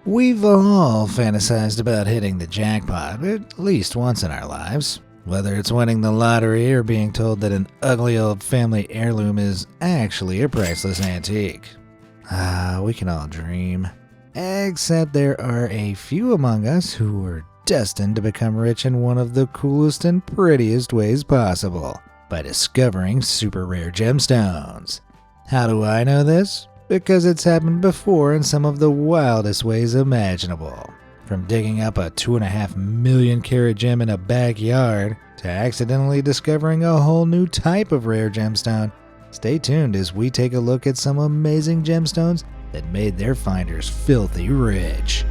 We've all fantasized about hitting the jackpot at least once in our lives, whether it's winning the lottery or being told that an ugly old family heirloom is actually a priceless antique. We can all dream. Except there are a few among us who are destined to become rich in one of the coolest and prettiest ways possible, by discovering super rare gemstones. How do I know this? Because it's happened before in some of the wildest ways imaginable. From digging up a 2.5 million carat gem in a backyard to accidentally discovering a whole new type of rare gemstone. Stay tuned as we take a look at some amazing gemstones that made their finders filthy rich.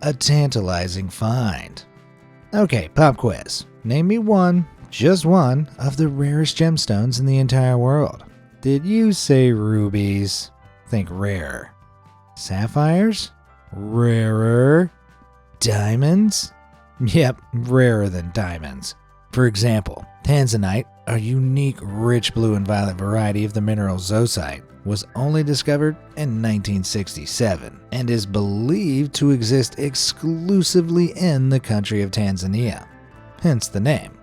A tantalizing find. Okay, pop quiz. Name me one, just one, of the rarest gemstones in the entire world. Did you say rubies? Think rare. Sapphires? Rarer. Diamonds? Yep, rarer than diamonds. For example, tanzanite, a unique rich blue and violet variety of the mineral zoisite, was only discovered in 1967 and is believed to exist exclusively in the country of Tanzania, hence the name.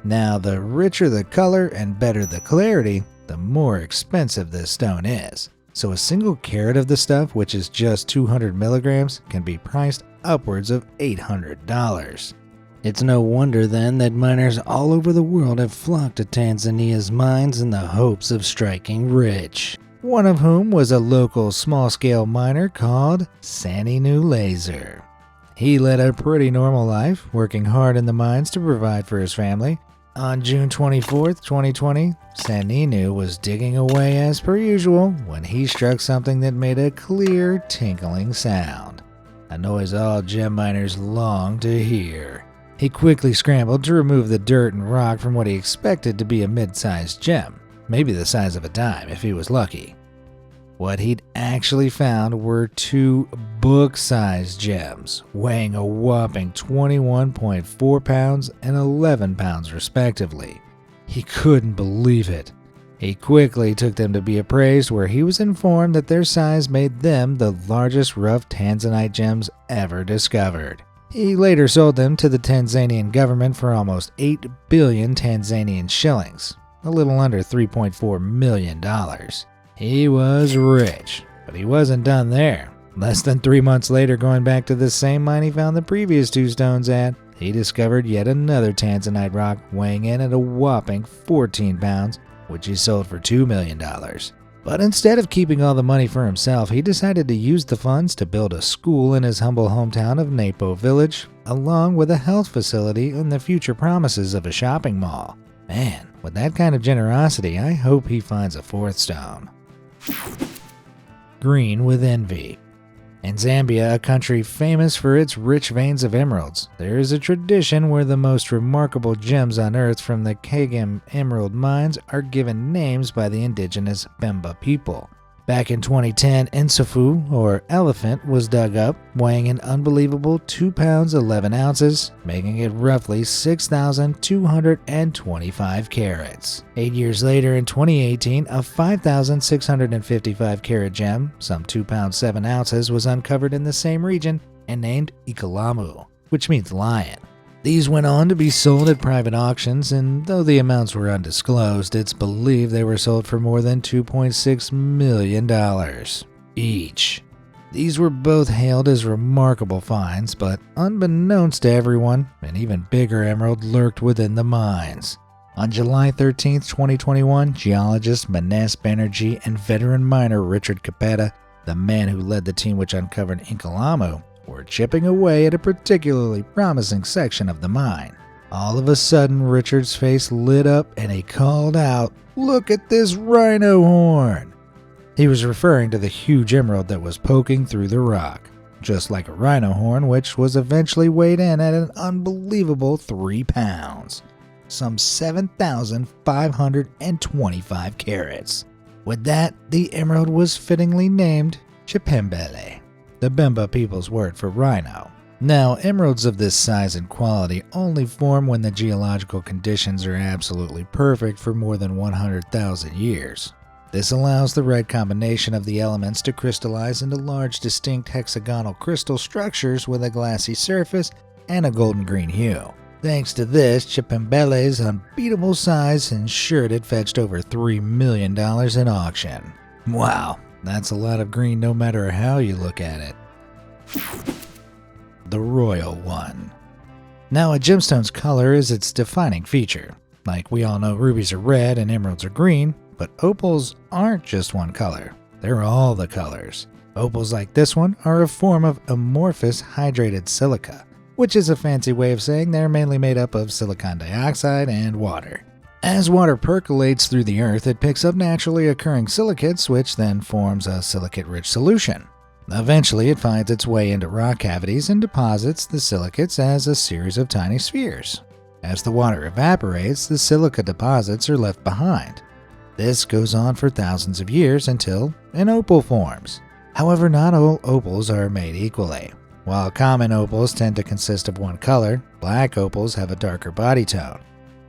Now, the richer the color and better the clarity, the more expensive this stone is. So a single carat of the stuff, which is just 200 milligrams, can be priced upwards of $800. It's no wonder then that miners all over the world have flocked to Tanzania's mines in the hopes of striking rich. One of whom was a local small-scale miner called Saninu Laser. He led a pretty normal life, working hard in the mines to provide for his family. On June 24, 2020, Saninu was digging away as per usual when he struck something that made a clear tinkling sound, a noise all gem miners long to hear. He quickly scrambled to remove the dirt and rock from what he expected to be a mid-sized gem, maybe the size of a dime if he was lucky. What he'd actually found were two book-sized gems, weighing a whopping 21.4 pounds and 11 pounds respectively. He couldn't believe it. He quickly took them to be appraised, where he was informed that their size made them the largest rough tanzanite gems ever discovered. He later sold them to the Tanzanian government for almost 8 billion Tanzanian shillings, a little under $3.4 million. He was rich, but he wasn't done there. Less than 3 months later, going back to the same mine he found the previous two stones at, he discovered yet another tanzanite rock weighing in at a whopping 14 pounds, which he sold for $2 million. But instead of keeping all the money for himself, he decided to use the funds to build a school in his humble hometown of Napo Village, along with a health facility and the future promises of a shopping mall. Man, with that kind of generosity, I hope he finds a fourth stone. Green with envy. In Zambia, a country famous for its rich veins of emeralds, there is a tradition where the most remarkable gems unearthed from the Kagem emerald mines are given names by the indigenous Bemba people. Back in 2010, Nsofu, or elephant, was dug up, weighing an unbelievable 2 pounds 11 ounces, making it roughly 6,225 carats. 8 years later, in 2018, a 5,655 carat gem, some 2 pounds 7 ounces, was uncovered in the same region and named Ikalamu, which means lion. These went on to be sold at private auctions, and though the amounts were undisclosed, it's believed they were sold for more than $2.6 million each. These were both hailed as remarkable finds, but unbeknownst to everyone, an even bigger emerald lurked within the mines. On July 13, 2021, geologist Manes Banerjee and veteran miner Richard Capetta, the man who led the team which uncovered Ikalamu, were chipping away at a particularly promising section of the mine. All of a sudden, Richard's face lit up and he called out, "Look at this rhino horn!" He was referring to the huge emerald that was poking through the rock, just like a rhino horn, which was eventually weighed in at an unbelievable 3 pounds, some 7,525 carats. With that, the emerald was fittingly named Chipembele, the Bemba people's word for rhino. Now, emeralds of this size and quality only form when the geological conditions are absolutely perfect for more than 100,000 years. This allows the right combination of the elements to crystallize into large, distinct hexagonal crystal structures with a glassy surface and a golden green hue. Thanks to this, Chipembele's unbeatable size ensured it fetched over $3 million in auction. Wow, that's a lot of green no matter how you look at it. The Royal One. Now, a gemstone's color is its defining feature. Like we all know, rubies are red and emeralds are green, but opals aren't just one color. They're all the colors. Opals like this one are a form of amorphous hydrated silica, which is a fancy way of saying they're mainly made up of silicon dioxide and water. As water percolates through the earth, it picks up naturally occurring silicates, which then forms a silicate-rich solution. Eventually, it finds its way into rock cavities and deposits the silicates as a series of tiny spheres. As the water evaporates, the silica deposits are left behind. This goes on for thousands of years until an opal forms. However, not all opals are made equally. While common opals tend to consist of one color, black opals have a darker body tone.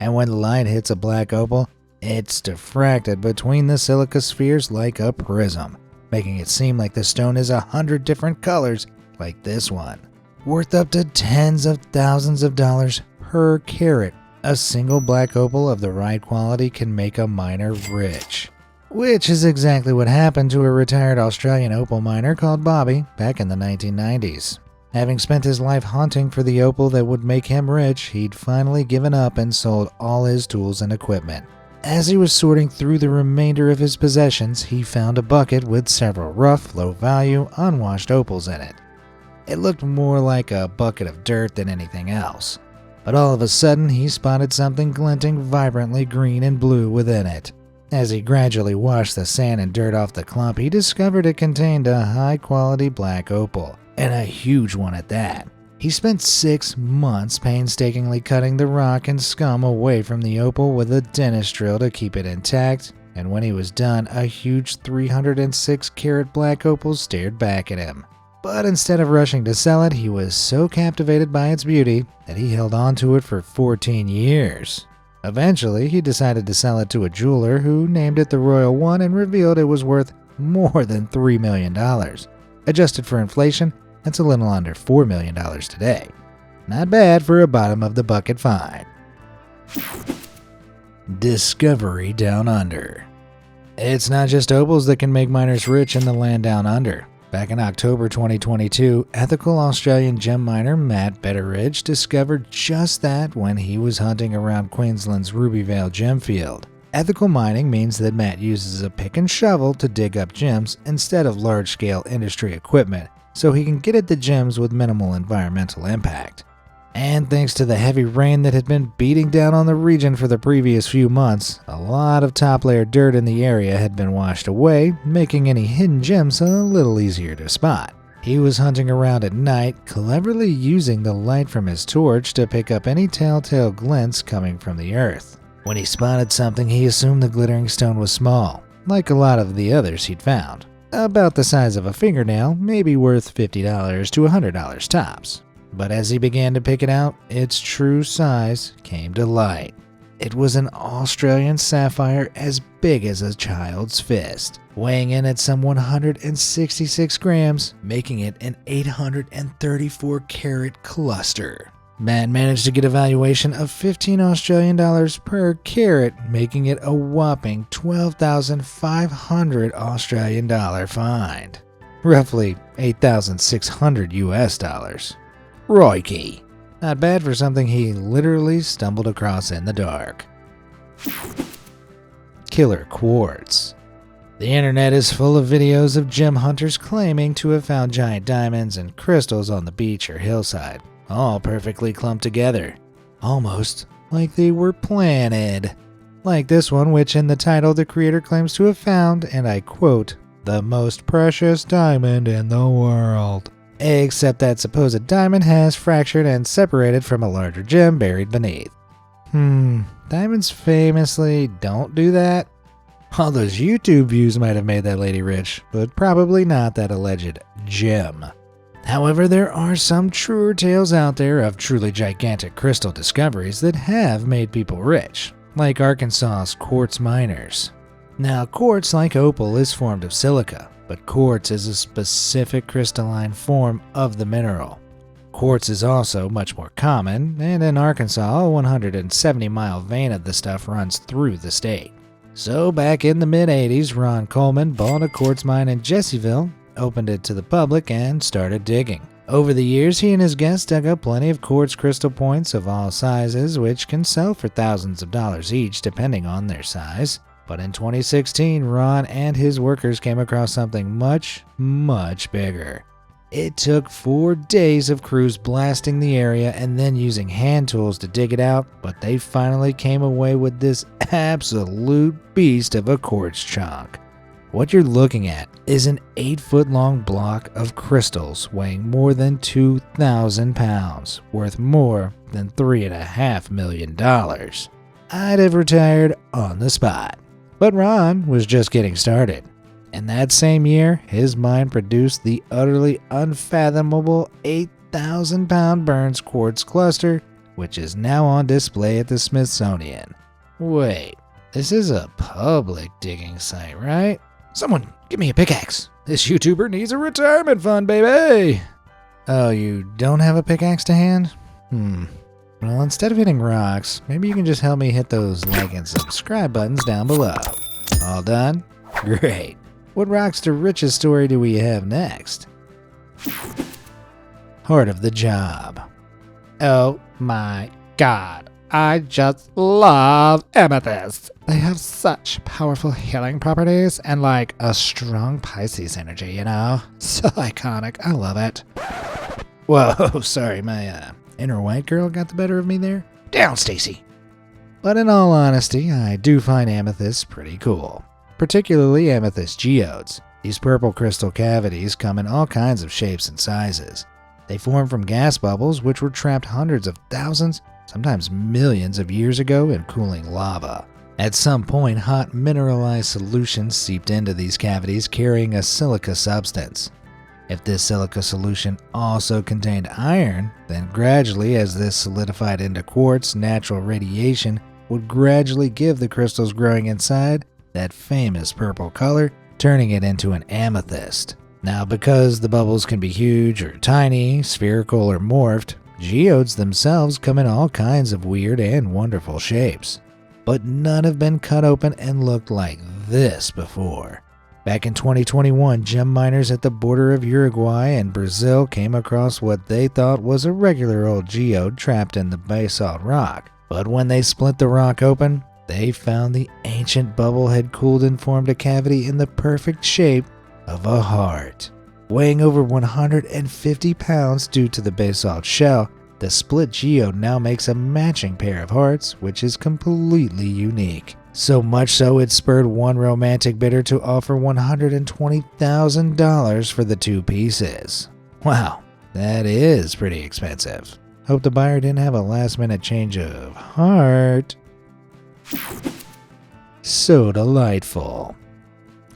And when the light hits a black opal, it's diffracted between the silica spheres like a prism, making it seem like the stone is 100 different colors like this one. Worth up to tens of thousands of dollars per carat, a single black opal of the right quality can make a miner rich. Which is exactly what happened to a retired Australian opal miner called Bobby back in the 1990s. Having spent his life hunting for the opal that would make him rich, he'd finally given up and sold all his tools and equipment. As he was sorting through the remainder of his possessions, he found a bucket with several rough, low-value, unwashed opals in it. It looked more like a bucket of dirt than anything else. But all of a sudden, he spotted something glinting vibrantly green and blue within it. As he gradually washed the sand and dirt off the clump, he discovered it contained a high-quality black opal, and a huge one at that. He spent 6 months painstakingly cutting the rock and scum away from the opal with a dentist drill to keep it intact, and when he was done, a huge 306-carat black opal stared back at him. But instead of rushing to sell it, he was so captivated by its beauty that he held on to it for 14 years. Eventually, he decided to sell it to a jeweler who named it the Royal One and revealed it was worth more than $3 million. Adjusted for inflation, that's a little under $4 million today. Not bad for a bottom-of-the-bucket find. Discovery Down Under. It's not just opals that can make miners rich in the land down under. Back in October 2022, ethical Australian gem miner Matt Betteridge discovered just that when he was hunting around Queensland's Rubyvale gem field. Ethical mining means that Matt uses a pick and shovel to dig up gems instead of large-scale industry equipment, so he can get at the gems with minimal environmental impact. And thanks to the heavy rain that had been beating down on the region for the previous few months, a lot of top-layer dirt in the area had been washed away, making any hidden gems a little easier to spot. He was hunting around at night, cleverly using the light from his torch to pick up any telltale glints coming from the earth. When he spotted something, he assumed the glittering stone was small, like a lot of the others he'd found. About the size of a fingernail, maybe worth $50 to $100 tops. But as he began to pick it out, its true size came to light. It was an Australian sapphire as big as a child's fist, weighing in at some 166 grams, making it an 834-carat cluster. Matt managed to get a valuation of 15 Australian dollars per carat, making it a whopping 12,500 Australian dollar find. Roughly 8,600 US dollars. Royke. Not bad for something he literally stumbled across in the dark. Killer quartz. The internet is full of videos of gem hunters claiming to have found giant diamonds and crystals on the beach or hillside, all perfectly clumped together, almost like they were planted. Like this one, which in the title the creator claims to have found, and I quote, "the most precious diamond in the world." Except that supposed diamond has fractured and separated from a larger gem buried beneath. Diamonds famously don't do that. All those YouTube views might have made that lady rich, but probably not that alleged gem. However, there are some truer tales out there of truly gigantic crystal discoveries that have made people rich, like Arkansas's quartz miners. Now, quartz, like opal, is formed of silica, but quartz is a specific crystalline form of the mineral. Quartz is also much more common, and in Arkansas, a 170-mile vein of the stuff runs through the state. So back in the mid-80s, Ron Coleman bought a quartz mine in Jesseville, opened it to the public, and started digging. Over the years, he and his guests dug up plenty of quartz crystal points of all sizes, which can sell for thousands of dollars each depending on their size. But in 2016, Ron and his workers came across something much, much bigger. It took 4 days of crews blasting the area and then using hand tools to dig it out, but they finally came away with this absolute beast of a quartz chunk. What you're looking at is an 8-foot-long block of crystals weighing more than 2,000 pounds, worth more than $3.5 million. I'd have retired on the spot. But Ron was just getting started. In that same year, his mine produced the utterly unfathomable 8,000-pound Burns quartz cluster, which is now on display at the Smithsonian. Wait, this is a public digging site, right? Someone, give me a pickaxe. This YouTuber needs a retirement fund, baby! Oh, you don't have a pickaxe to hand? Well, instead of hitting rocks, maybe you can just help me hit those like and subscribe buttons down below. All done? Great. What rocks to riches story do we have next? Heart of the job. Oh my god, I just love amethysts. They have such powerful healing properties and like a strong Pisces energy, you know? So iconic, I love it. Whoa, sorry, my inner white girl got the better of me there. Down, Stacy. But in all honesty, I do find amethysts pretty cool. Particularly amethyst geodes. These purple crystal cavities come in all kinds of shapes and sizes. They form from gas bubbles which were trapped hundreds of thousands, sometimes millions of years ago in cooling lava. At some point, hot mineralized solutions seeped into these cavities carrying a silica substance. If this silica solution also contained iron, then gradually as this solidified into quartz, natural radiation would gradually give the crystals growing inside that famous purple color, turning it into an amethyst. Now, because the bubbles can be huge or tiny, spherical or morphed, geodes themselves come in all kinds of weird and wonderful shapes. But none have been cut open and looked like this before. Back in 2021, gem miners at the border of Uruguay and Brazil came across what they thought was a regular old geode trapped in the basalt rock. But when they split the rock open, they found the ancient bubble had cooled and formed a cavity in the perfect shape of a heart. Weighing over 150 pounds due to the basalt shell, the split geode now makes a matching pair of hearts, which is completely unique. So much so it spurred one romantic bidder to offer $120,000 for the 2 pieces. Wow, that is pretty expensive. Hope the buyer didn't have a last-minute change of heart. Sodaliteful.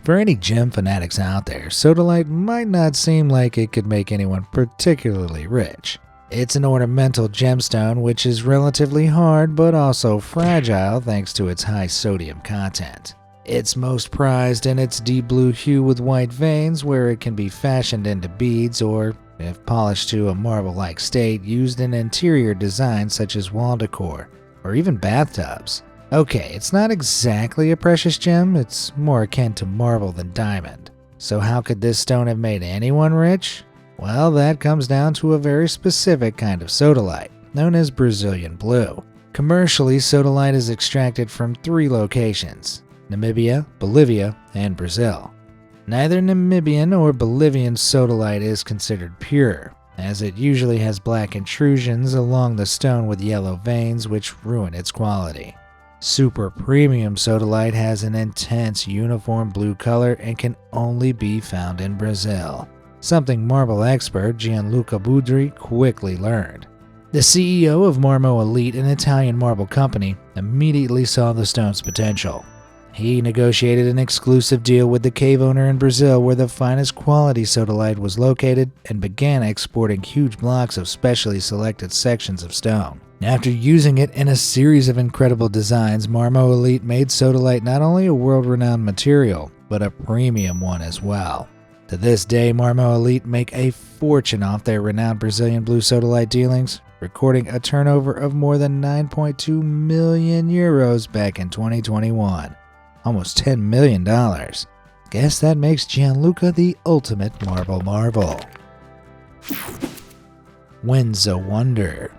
For any gem fanatics out there, sodalite might not seem like it could make anyone particularly rich. It's an ornamental gemstone which is relatively hard but also fragile thanks to its high sodium content. It's most prized in its deep blue hue with white veins where it can be fashioned into beads or, if polished to a marble-like state, used in interior designs such as wall decor or even bathtubs. Okay, it's not exactly a precious gem, it's more akin to marble than diamond. So how could this stone have made anyone rich? Well, that comes down to a very specific kind of sodalite, known as Brazilian blue. Commercially, sodalite is extracted from 3 locations: Namibia, Bolivia, and Brazil. Neither Namibian or Bolivian sodalite is considered pure, as it usually has black intrusions along the stone with yellow veins which ruin its quality. Super premium sodalite has an intense uniform blue color and can only be found in Brazil, something marble expert Gianluca Budri quickly learned. The CEO of Marmo Elite, an Italian marble company, immediately saw the stone's potential. He negotiated an exclusive deal with the cave owner in Brazil where the finest quality sodalite was located and began exporting huge blocks of specially selected sections of stone. After using it in a series of incredible designs, Marmo Elite made sodalite not only a world-renowned material, but a premium one as well. To this day, Marmo Elite make a fortune off their renowned Brazilian blue sodalite dealings, recording a turnover of more than 9.2 million euros back in 2021. Almost $10 million. Guess that makes Gianluca the ultimate marble marvel. Wenza Wonder.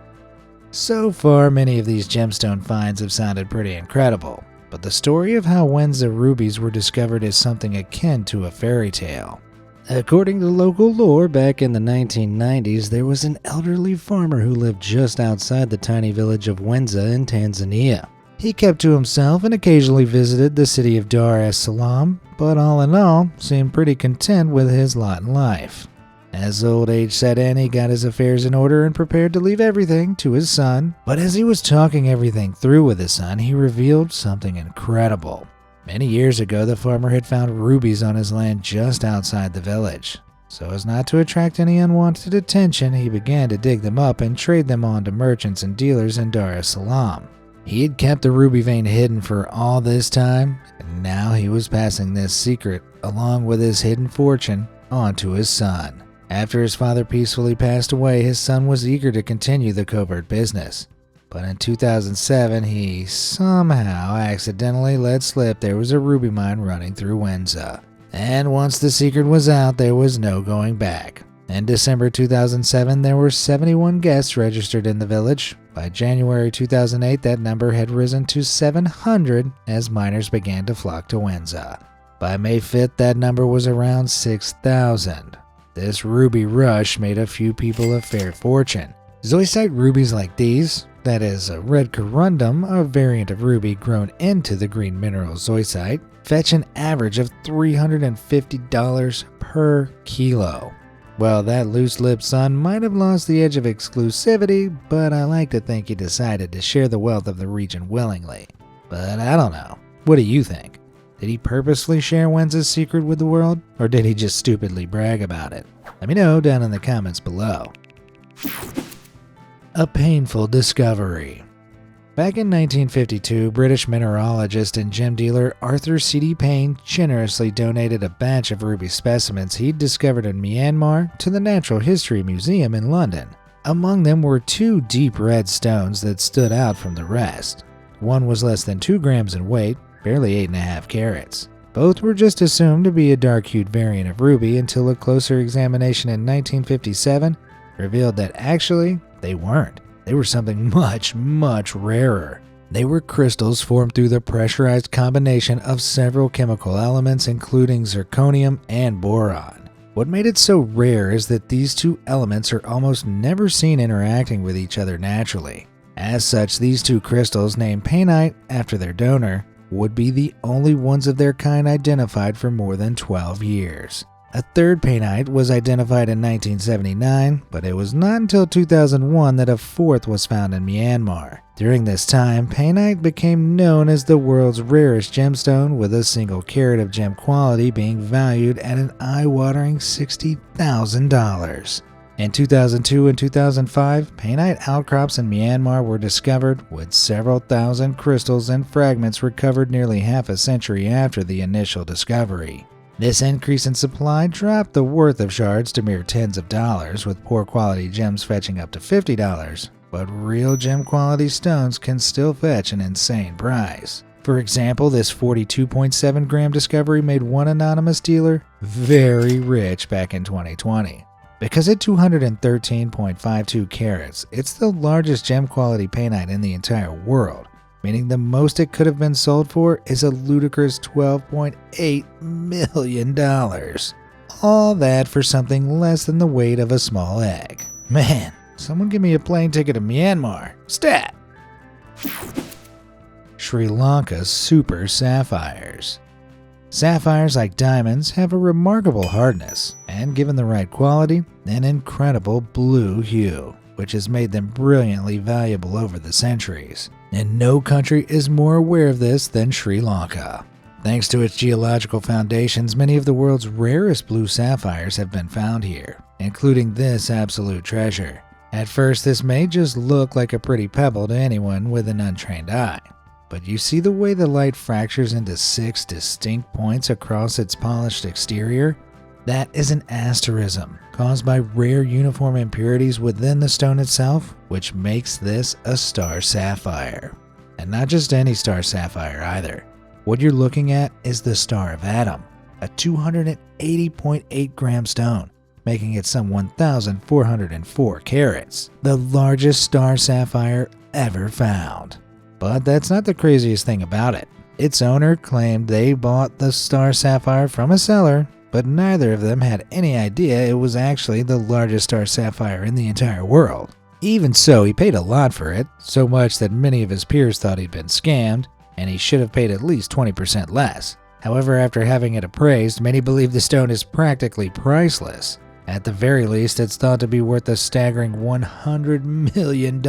So far, many of these gemstone finds have sounded pretty incredible, but the story of how Wenza rubies were discovered is something akin to a fairy tale. According to local lore, back in the 1990s, there was an elderly farmer who lived just outside the tiny village of Wenza in Tanzania. He kept to himself and occasionally visited the city of Dar es Salaam, but all in all, seemed pretty content with his lot in life. As old age set in, he got his affairs in order and prepared to leave everything to his son. But as he was talking everything through with his son, he revealed something incredible. Many years ago, the farmer had found rubies on his land just outside the village. So as not to attract any unwanted attention, he began to dig them up and trade them on to merchants and dealers in Dar es Salaam. He had kept the ruby vein hidden for all this time, and now he was passing this secret, along with his hidden fortune, on to his son. After his father peacefully passed away, his son was eager to continue the covert business. But in 2007, he somehow accidentally let slip there was a ruby mine running through Wenza. And once the secret was out, there was no going back. In December 2007, there were 71 guests registered in the village. By January 2008, that number had risen to 700 as miners began to flock to Wenza. By May 5th, that number was around 6,000. This ruby rush made a few people a fair fortune. Zoisite rubies like these, that is a red corundum, a variant of ruby grown into the green mineral zoisite, fetch an average of $350 per kilo. Well, that loose-lipped son might have lost the edge of exclusivity, but I like to think he decided to share the wealth of the region willingly. But I don't know. What do you think? Did he purposely share Wenza's secret with the world, or did he just stupidly brag about it? Let me know down in the comments below. A painful discovery. Back in 1952, British mineralogist and gem dealer Arthur C.D. Payne generously donated a batch of ruby specimens he'd discovered in Myanmar to the Natural History Museum in London. Among them were two deep red stones that stood out from the rest. One was less than 2 grams in weight, barely 8.5 carats. Both were just assumed to be a dark-hued variant of ruby until a closer examination in 1957 revealed that actually they weren't. They were something much, much rarer. They were crystals formed through the pressurized combination of several chemical elements including zirconium and boron. What made it so rare is that these two elements are almost never seen interacting with each other naturally. As such, these two crystals, named painite after their donor, would be the only ones of their kind identified for more than 12 years. A third painite was identified in 1979, but it was not until 2001 that a fourth was found in Myanmar. During this time, painite became known as the world's rarest gemstone, with a single carat of gem quality being valued at an eye-watering $60,000. In 2002 and 2005, painite outcrops in Myanmar were discovered, with several thousand crystals and fragments recovered nearly half a century after the initial discovery. This increase in supply dropped the worth of shards to mere tens of dollars, with poor quality gems fetching up to $50, but real gem quality stones can still fetch an insane price. For example, this 42.7 gram discovery made one anonymous dealer very rich back in 2020. Because at 213.52 carats, it's the largest gem quality painite in the entire world, meaning the most it could have been sold for is a ludicrous $12.8 million. All that for something less than the weight of a small egg. Man, someone give me a plane ticket to Myanmar. Stat! Sri Lanka's Super Sapphires. Sapphires, like diamonds, have a remarkable hardness, and given the right quality, an incredible blue hue, which has made them brilliantly valuable over the centuries. And no country is more aware of this than Sri Lanka. Thanks to its geological foundations, many of the world's rarest blue sapphires have been found here, including this absolute treasure. At first, this may just look like a pretty pebble to anyone with an untrained eye, but you see the way the light fractures into 6 distinct points across its polished exterior? That is an asterism caused by rare uniform impurities within the stone itself, which makes this a star sapphire. And not just any star sapphire either. What you're looking at is the Star of Adam, a 280.8 gram stone, making it some 1,404 carats, the largest star sapphire ever found. But that's not the craziest thing about it. Its owner claimed they bought the star sapphire from a seller, but neither of them had any idea it was actually the largest star sapphire in the entire world. Even so, he paid a lot for it, so much that many of his peers thought he'd been scammed, and he should have paid at least 20% less. However, after having it appraised, many believe the stone is practically priceless. At the very least, it's thought to be worth a staggering $100 million,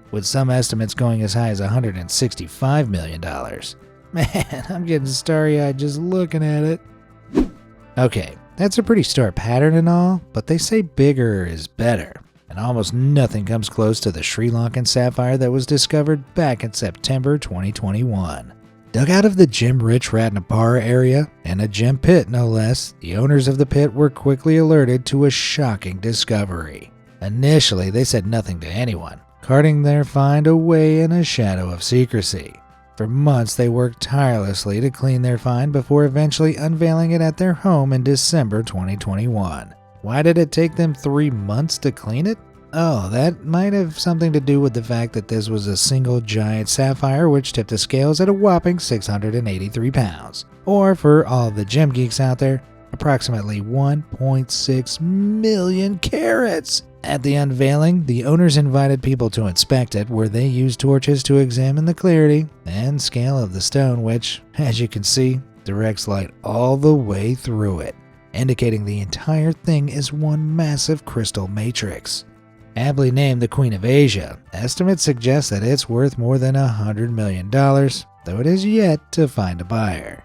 with some estimates going as high as $165 million. Man, I'm getting starry-eyed just looking at it. Okay, that's a pretty stark pattern and all, but they say bigger is better. And almost nothing comes close to the Sri Lankan sapphire that was discovered back in September 2021. Dug out of the gem-rich Ratnapara area, and a gem pit no less, the owners of the pit were quickly alerted to a shocking discovery. Initially, they said nothing to anyone, carting their find away in a shadow of secrecy. For months, they worked tirelessly to clean their find before eventually unveiling it at their home in December 2021. Why did it take them 3 months to clean it? Oh, that might have something to do with the fact that this was a single giant sapphire which tipped the scales at a whopping 683 pounds. Or, for all the gem geeks out there, approximately 1.6 million carats. At the unveiling, the owners invited people to inspect it, where they used torches to examine the clarity and scale of the stone, which, as you can see, directs light all the way through it, indicating the entire thing is one massive crystal matrix. Aptly named the Queen of Asia, estimates suggest that it's worth more than $100 million, though it is yet to find a buyer.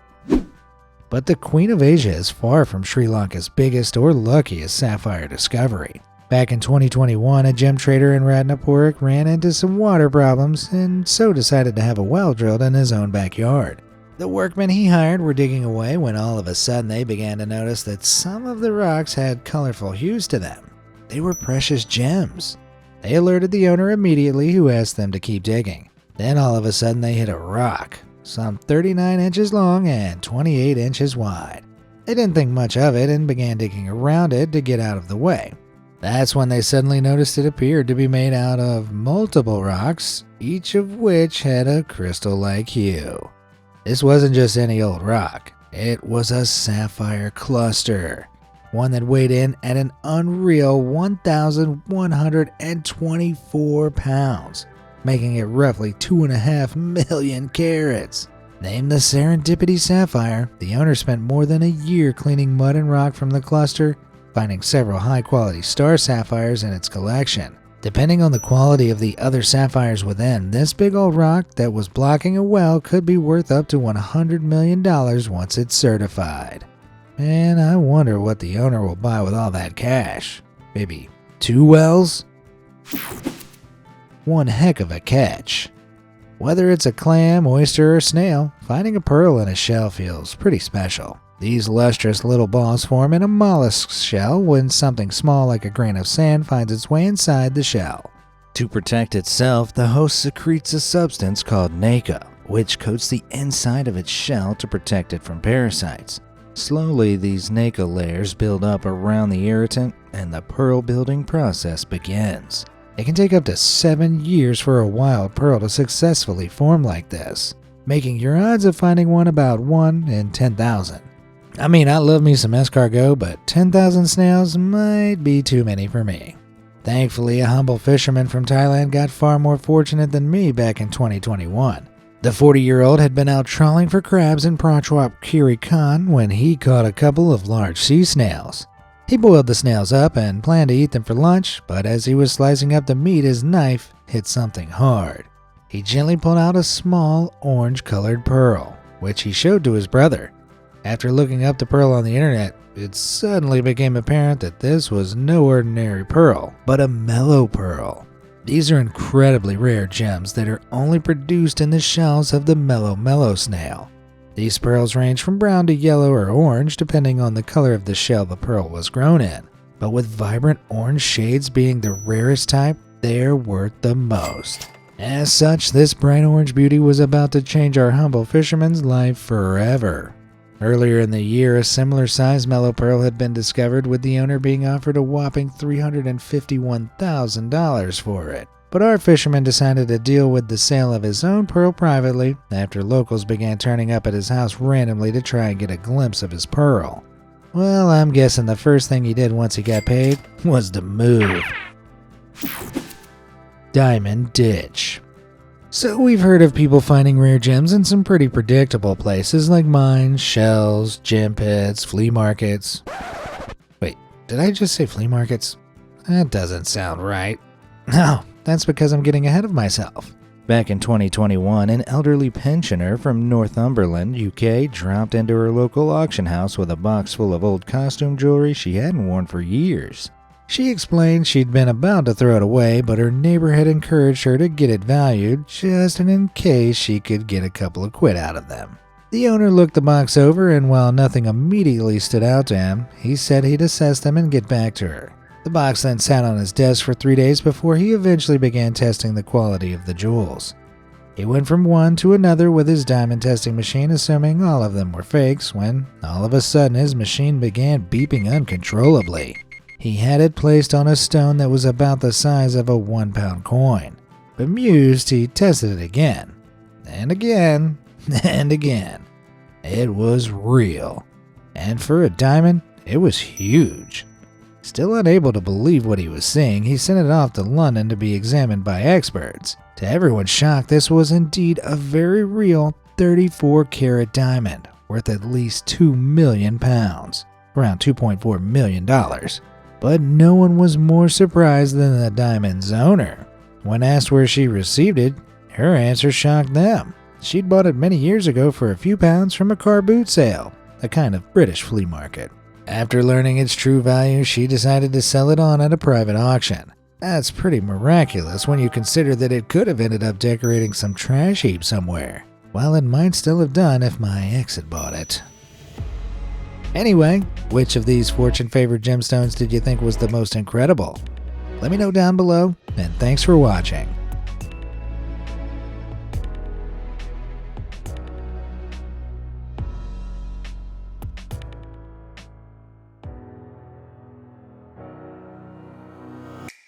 But the Queen of Asia is far from Sri Lanka's biggest or luckiest sapphire discovery. Back in 2021, a gem trader in Ratnapura ran into some water problems and so decided to have a well drilled in his own backyard. The workmen he hired were digging away when all of a sudden they began to notice that some of the rocks had colorful hues to them. They were precious gems. They alerted the owner immediately, who asked them to keep digging. Then all of a sudden they hit a rock, some 39 inches long and 28 inches wide. They didn't think much of it and began digging around it to get out of the way. That's when they suddenly noticed it appeared to be made out of multiple rocks, each of which had a crystal-like hue. This wasn't just any old rock. It was a sapphire cluster, one that weighed in at an unreal 1,124 pounds, making it roughly 2.5 million carats. Named the Serendipity Sapphire, the owner spent more than a year cleaning mud and rock from the cluster, finding several high-quality star sapphires in its collection. Depending on the quality of the other sapphires within, this big old rock that was blocking a well could be worth up to $100 million once it's certified. And I wonder what the owner will buy with all that cash. Maybe 2 wells? One heck of a catch. Whether it's a clam, oyster, or snail, finding a pearl in a shell feels pretty special. These lustrous little balls form in a mollusk's shell when something small like a grain of sand finds its way inside the shell. To protect itself, the host secretes a substance called nacre, which coats the inside of its shell to protect it from parasites. Slowly, these nacre layers build up around the irritant, and the pearl building process begins. It can take up to 7 years for a wild pearl to successfully form like this, making your odds of finding one about 1 in 10,000. I mean, I love me some escargot, but 10,000 snails might be too many for me. Thankfully, a humble fisherman from Thailand got far more fortunate than me back in 2021. The 40-year-old had been out trawling for crabs in Prachuap Khiri Khan when he caught a couple of large sea snails. He boiled the snails up and planned to eat them for lunch, but as he was slicing up the meat, his knife hit something hard. He gently pulled out a small orange-colored pearl. which he showed to his brother. After looking up the pearl on the internet, it suddenly became apparent that this was no ordinary pearl, but a mellow pearl. These are incredibly rare gems that are only produced in the shells of the mellow snail. These pearls range from brown to yellow or orange depending on the color of the shell the pearl was grown in, but with vibrant orange shades being the rarest type, they're worth the most. As such, this bright orange beauty was about to change our humble fisherman's life forever. Earlier in the year, a similar sized mellow pearl had been discovered, with the owner being offered a whopping $351,000 for it. But our fisherman decided to deal with the sale of his own pearl privately after locals began turning up at his house randomly to try and get a glimpse of his pearl. Well, I'm guessing the first thing he did once he got paid was to move. Diamond Ditch. So we've heard of people finding rare gems in some pretty predictable places like mines, shells, gem pits, flea markets. Wait, did I just say flea markets? That doesn't sound right. No, that's because I'm getting ahead of myself. Back in 2021, an elderly pensioner from Northumberland, UK, dropped into her local auction house with a box full of old costume jewelry she hadn't worn for years. She explained she'd been about to throw it away, but her neighbor had encouraged her to get it valued just in case she could get a couple of quid out of them. The owner looked the box over, and while nothing immediately stood out to him, he said he'd assess them and get back to her. The box then sat on his desk for 3 days before he eventually began testing the quality of the jewels. He went from one to another with his diamond testing machine, assuming all of them were fakes, when all of a sudden his machine began beeping uncontrollably. He had it placed on a stone that was about the size of a 1-pound coin. Bemused, he tested it again, and again, and again. It was real, and for a diamond, it was huge. Still unable to believe what he was seeing, he sent it off to London to be examined by experts. To everyone's shock, this was indeed a very real 34-carat diamond, worth at least £2 million, around $2.4 million. But no one was more surprised than the diamond's owner. When asked where she received it, her answer shocked them. She'd bought it many years ago for a few pounds from a car boot sale, a kind of British flea market. After learning its true value, she decided to sell it on at a private auction. That's pretty miraculous when you consider that it could have ended up decorating some trash heap somewhere, while it might still have done if my ex had bought it. Anyway, which of these fortune-favored gemstones did you think was the most incredible? Let me know down below, and thanks for watching.